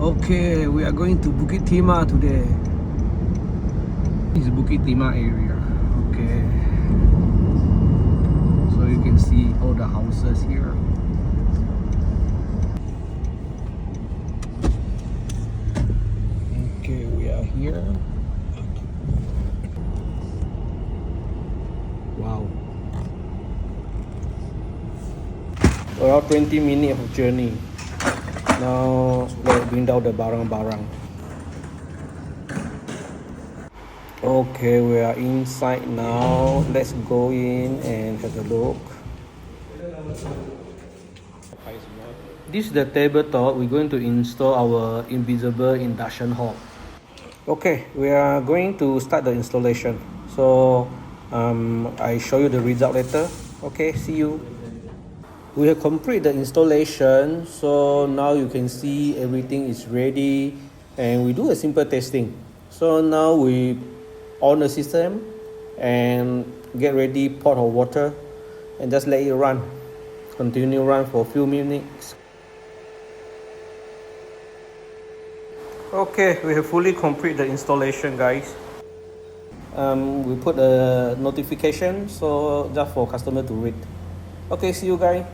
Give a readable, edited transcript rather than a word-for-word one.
Okay, we are going to Bukit Timah today. This is Bukit Timah area. Okay, so you can see all the houses here. Okay, we are here. Wow. Around 20 minutes of journey. Now let's bring down the barang-barang. Okay, we are inside now. Let's go in and have a look. This is the tabletop. We're going to install our invisible induction hob. Okay, we are going to start the installation. So I show you the result later. Okay, see you. We have completed the installation, so now you can see everything is ready, and we do a simple testing. So now we on the system and get ready pot of water and just let it run. Continue run for a few minutes. Okay, we have fully completed the installation, guys. We put a notification so just for customer to read. Okay, see you guys.